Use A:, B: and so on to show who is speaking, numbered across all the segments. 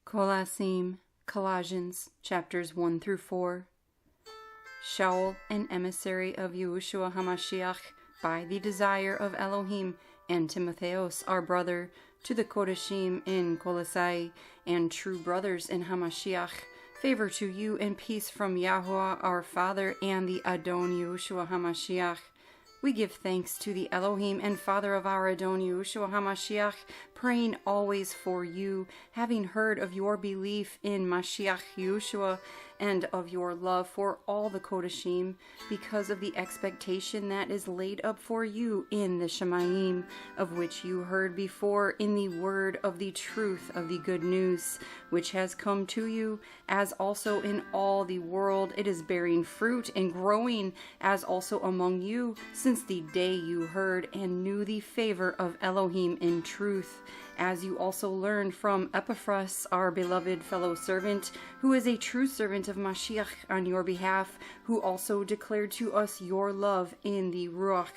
A: Qolasim, Colossians, chapters 1 through 4. Shaul, an emissary of Yahushua HaMashiach, by the desire of Elohim, and Timotheos, our brother, to the Qolasim in Colossae, and true brothers in HaMashiach, favor to you and peace from Yahuah, our Father, and the Adon Yahushua HaMashiach. We give thanks to the Elohim and Father of our Adon Yahushua HaMashiach, praying always for you, having heard of your belief in Mashiach Yahushua and of your love for all the Qolasim, because of the expectation that is laid up for you in the Shemayim, of which you heard before in the word of the truth of the good news, which has come to you, as also in all the world it is bearing fruit and growing, as also among you, since the day you heard and knew the favor of Elohim in truth, as you also learned from Epaphras, our beloved fellow servant, who is a true servant of Mashiach on your behalf, who also declared to us your love in the Ruah.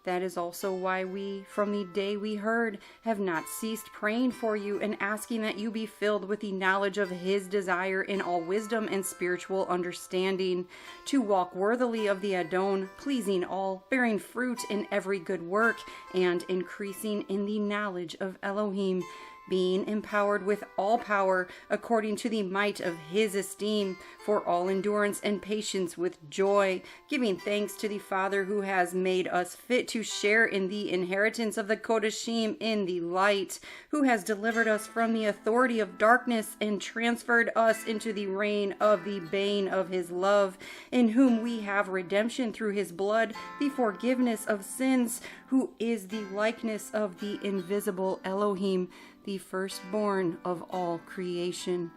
A: That is also why we, from the day we heard, have not ceased praying for you and asking that you be filled with the knowledge of His desire in all wisdom and spiritual understanding, to walk worthily of the Adon, pleasing all, bearing fruit in every good work, and increasing in the knowledge of Elohim, being empowered with all power according to the might of His esteem, for all endurance and patience with joy, giving thanks to the Father who has made us fit to share in the inheritance of the Qolasim in the light, who has delivered us from the authority of darkness and transferred us into the reign of the bane of His love, in whom we have redemption through His blood, the forgiveness of sins, who is the likeness of the invisible Elohim, the firstborn of all creation.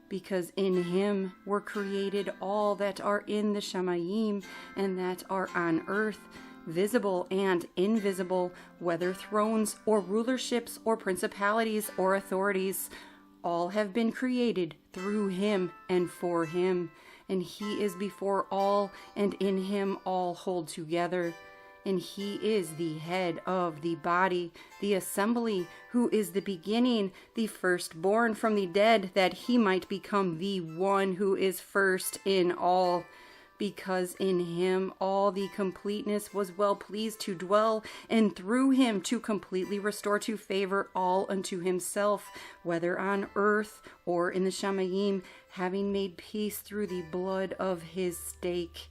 A: Because in Him were created all that are in the Shemayim and that are on earth, visible and invisible, whether thrones or rulerships or principalities or authorities. All have been created through Him and for Him, and He is before all, and in Him all hold together. And He is the head of the body, the assembly, who is the beginning, the firstborn from the dead, that He might become the one who is first in all. Because in Him all the completeness was well pleased to dwell, and through Him to completely restore to favor all unto Himself, whether on earth or in the Shemayim, having made peace through the blood of His stake.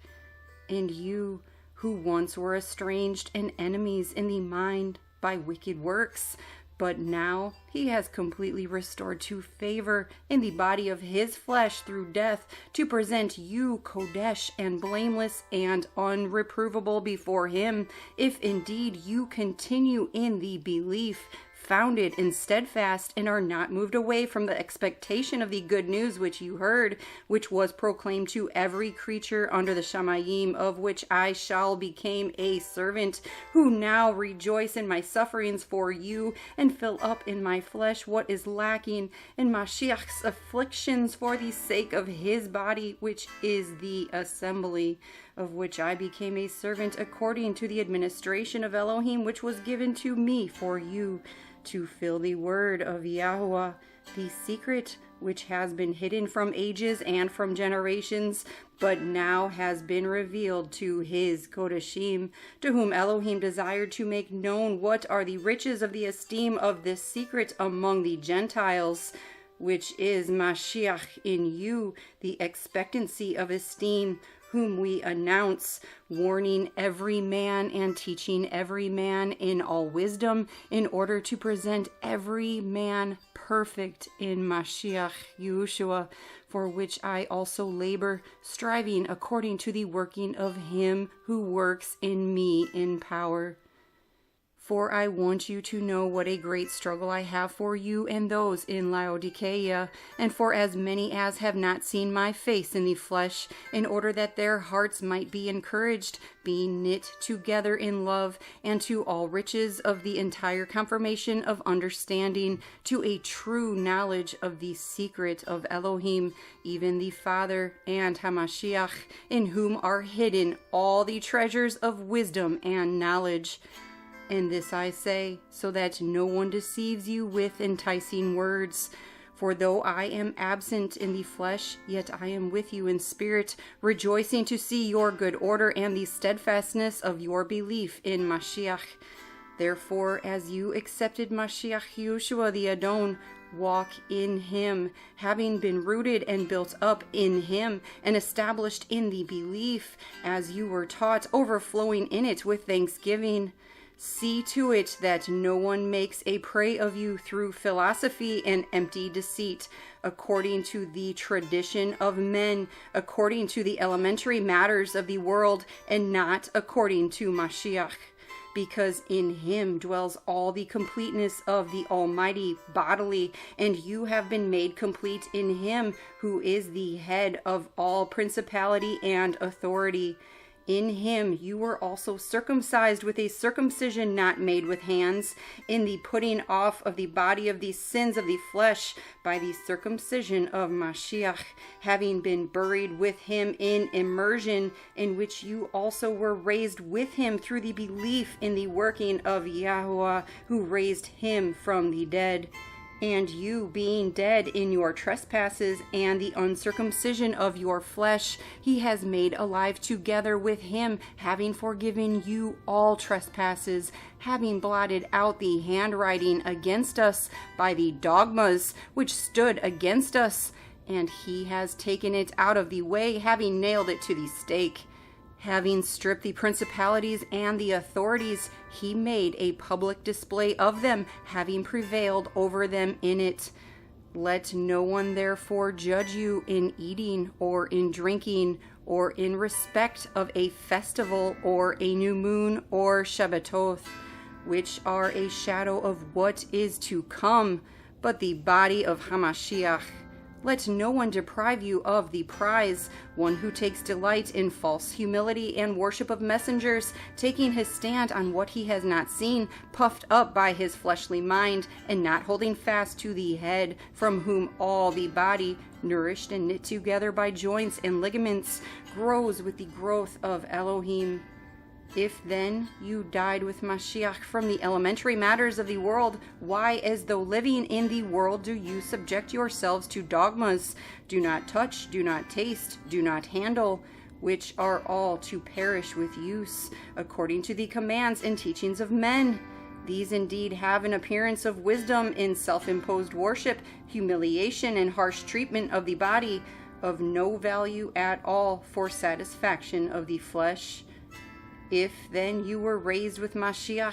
A: And you, who once were estranged and enemies in the mind by wicked works, but now He has completely restored to favor in the body of His flesh through death, to present you Kodesh and blameless and unreprovable before Him, if indeed you continue in the belief, founded and steadfast, and are not moved away from the expectation of the good news which you heard, which was proclaimed to every creature under the Shemayim, of which I shall become a servant, who now rejoice in my sufferings for you, and fill up in my flesh what is lacking in Mashiach's afflictions for the sake of His body, which is the assembly, of which I became a servant according to the administration of Elohim, which was given to me for you, to fill the word of Yahuah, the secret which has been hidden from ages and from generations, but now has been revealed to His Qolasim, to whom Elohim desired to make known what are the riches of the esteem of this secret among the Gentiles, which is Mashiach in you, the expectancy of esteem, whom we announce, warning every man and teaching every man in all wisdom, in order to present every man perfect in Mashiach Yahushua, for which I also labor, striving according to the working of Him who works in me in power. For I want you to know what a great struggle I have for you and those in Laodicea, and for as many as have not seen my face in the flesh, in order that their hearts might be encouraged, being knit together in love, and to all riches of the entire confirmation of understanding, to a true knowledge of the secret of Elohim, even the Father and Hamashiach, in whom are hidden all the treasures of wisdom and knowledge. And this I say, so that no one deceives you with enticing words. For though I am absent in the flesh, yet I am with you in spirit, rejoicing to see your good order and the steadfastness of your belief in Mashiach. Therefore, as you accepted Mashiach Yahusha the Adon, walk in him, having been rooted and built up in him, and established in the belief, as you were taught, overflowing in it with thanksgiving. See to it that no one makes a prey of you through philosophy and empty deceit, according to the tradition of men, according to the elementary matters of the world, and not according to Mashiach. Because in him dwells all the completeness of the Almighty bodily, and you have been made complete in him, who is the head of all principality and authority. In him you were also circumcised with a circumcision not made with hands, in the putting off of the body of the sins of the flesh by the circumcision of Mashiach, having been buried with him in immersion, in which you also were raised with him through the belief in the working of Yahuah, who raised him from the dead. And you, being dead in your trespasses and the uncircumcision of your flesh, he has made alive together with him, having forgiven you all trespasses, having blotted out the handwriting against us by the dogmas which stood against us. And he has taken it out of the way, having nailed it to the stake. Having stripped the principalities and the authorities, he made a public display of them, having prevailed over them in it. Let no one therefore judge you in eating or in drinking, or in respect of a festival or a new moon or Shabbathoth, which are a shadow of what is to come, but the body of Hamashiach. Let no one deprive you of the prize, one who takes delight in false humility and worship of messengers, taking his stand on what he has not seen, puffed up by his fleshly mind, and not holding fast to the head, from whom all the body, nourished and knit together by joints and ligaments, grows with the growth of Elohim. If then you died with Mashiach from the elementary matters of the world, why, as though living in the world, do you subject yourselves to dogmas? Do not touch, do not taste, do not handle, which are all to perish with use, according to the commands and teachings of men. These indeed have an appearance of wisdom in self-imposed worship, humiliation, and harsh treatment of the body, of no value at all for satisfaction of the flesh. If then you were raised with Mashiach,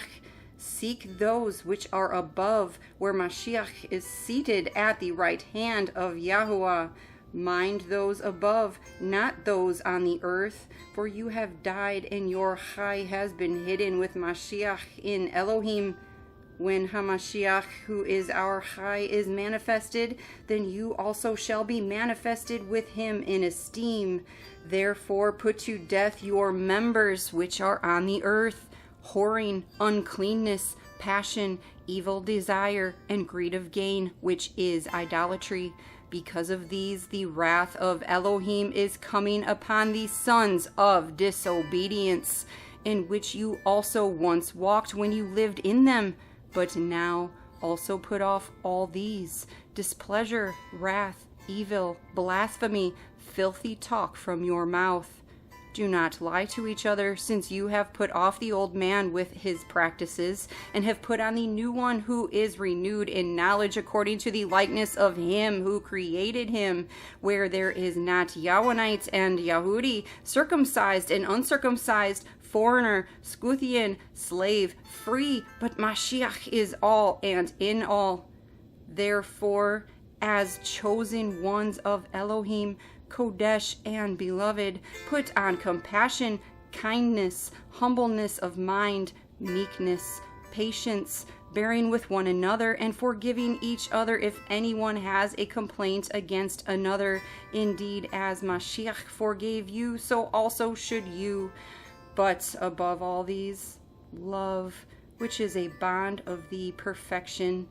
A: seek those which are above, where Mashiach is seated at the right hand of Yahuah. Mind those above, not those on the earth, for you have died, and your Chai has been hidden with Mashiach in Elohim. When Hamashiach, who is our Chai, is manifested, then you also shall be manifested with him in esteem. Therefore put to death your members which are on the earth, whoring, uncleanness, passion, evil desire, and greed of gain, which is idolatry. Because of these, the wrath of Elohim is coming upon the sons of disobedience, in which you also once walked when you lived in them. But now also put off all these: displeasure, wrath, evil, blasphemy, filthy talk from your mouth. Do not lie to each other, since you have put off the old man with his practices, and have put on the new one, who is renewed in knowledge according to the likeness of him who created him, where there is not Yawanite and Yahudi, circumcised and uncircumcised, foreigner, Scythian, slave, free, but Mashiach is all and in all. Therefore, as chosen ones of Elohim, Kodesh and beloved, put on compassion, kindness, humbleness of mind, meekness, patience, bearing with one another, and forgiving each other if anyone has a complaint against another. Indeed, as Mashiach forgave you, so also should you. But above all these, love, which is a bond of the perfection.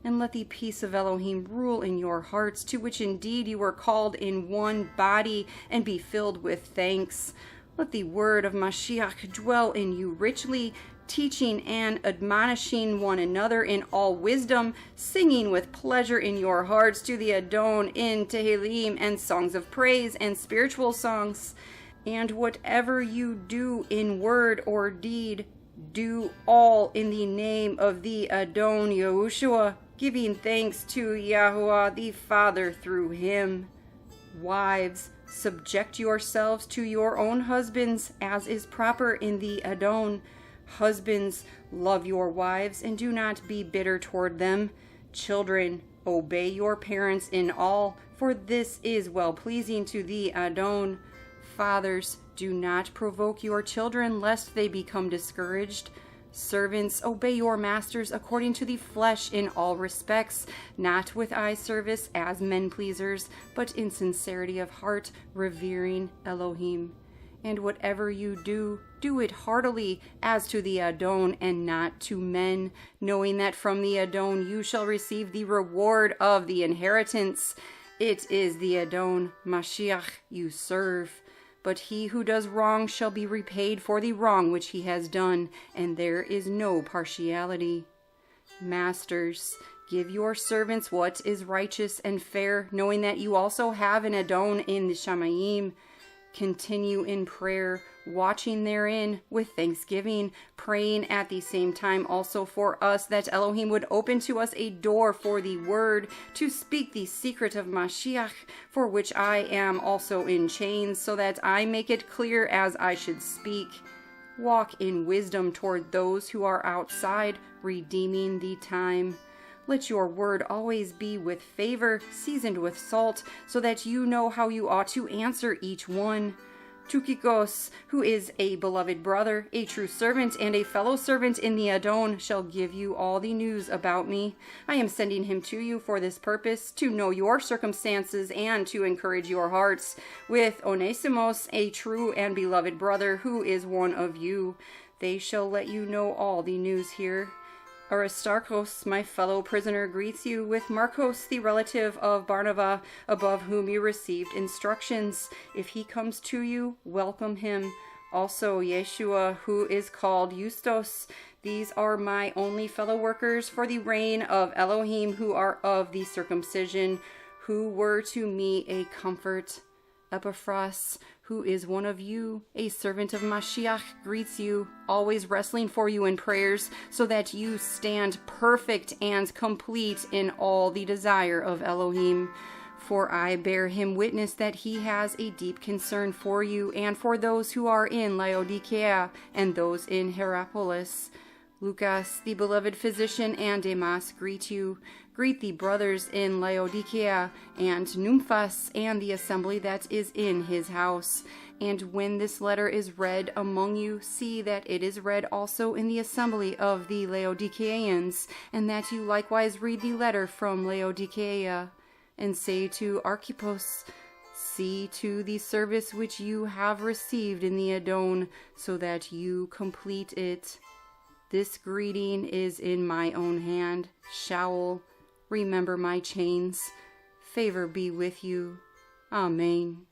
A: And let the peace of Elohim rule in your hearts, to which indeed you were called in one body, and be filled with thanks. Let the word of Mashiach dwell in you richly, teaching and admonishing one another in all wisdom, singing with pleasure in your hearts to the Adon in Tehillim and songs of praise and spiritual songs. And whatever you do in word or deed, do all in the name of the Adon Yahushua, giving thanks to Yahuah the Father through him. Wives, subject yourselves to your own husbands, as is proper in the Adon. Husbands, love your wives, and do not be bitter toward them. Children, obey your parents in all, for this is well-pleasing to the Adon. Fathers, do not provoke your children, lest they become discouraged. Servants, obey your masters according to the flesh in all respects, not with eye service as men-pleasers, but in sincerity of heart, revering Elohim. And whatever you do, do it heartily, as to the Adon and not to men, knowing that from the Adon you shall receive the reward of the inheritance. It is the Adon, Mashiach, you serve. But he who does wrong shall be repaid for the wrong which he has done, and there is no partiality. Masters, give your servants what is righteous and fair, knowing that you also have an Adon in the Shamayim. Continue in prayer, watching therein with thanksgiving, praying at the same time also for us, that Elohim would open to us a door for the word, to speak the secret of Mashiach, for which I am also in chains, so that I make it clear as I should speak. Walk in wisdom toward those who are outside, redeeming the time. Let your word always be with favor, seasoned with salt, so that you know how you ought to answer each one. Tukikos, who is a beloved brother, a true servant, and a fellow servant in the Adon, shall give you all the news about me. I am sending him to you for this purpose, to know your circumstances and to encourage your hearts, with Onesimos, a true and beloved brother, who is one of you. They shall let you know all the news here. Aristarchus, my fellow prisoner, greets you, with Marcos, the relative of Barnabas, above whom you received instructions. If he comes to you, welcome him. Also Yeshua, who is called Justos. These are my only fellow workers for the reign of Elohim, who are of the circumcision, who were to me a comfort. Epaphras, who is one of you, a servant of Mashiach, greets you, always wrestling for you in prayers, so that you stand perfect and complete in all the desire of Elohim. For I bear him witness that he has a deep concern for you and for those who are in Laodicea and those in Hierapolis. Lucas, the beloved physician, and Demas greet you. Greet the brothers in Laodicea, and Nymphas, and the assembly that is in his house. And when this letter is read among you, see that it is read also in the assembly of the Laodiceans, and that you likewise read the letter from Laodicea. And say to Archippus, see to the service which you have received in the Adon, so that you complete it. This greeting is in my own hand. Shaul, remember my chains. Favor be with you. Amen.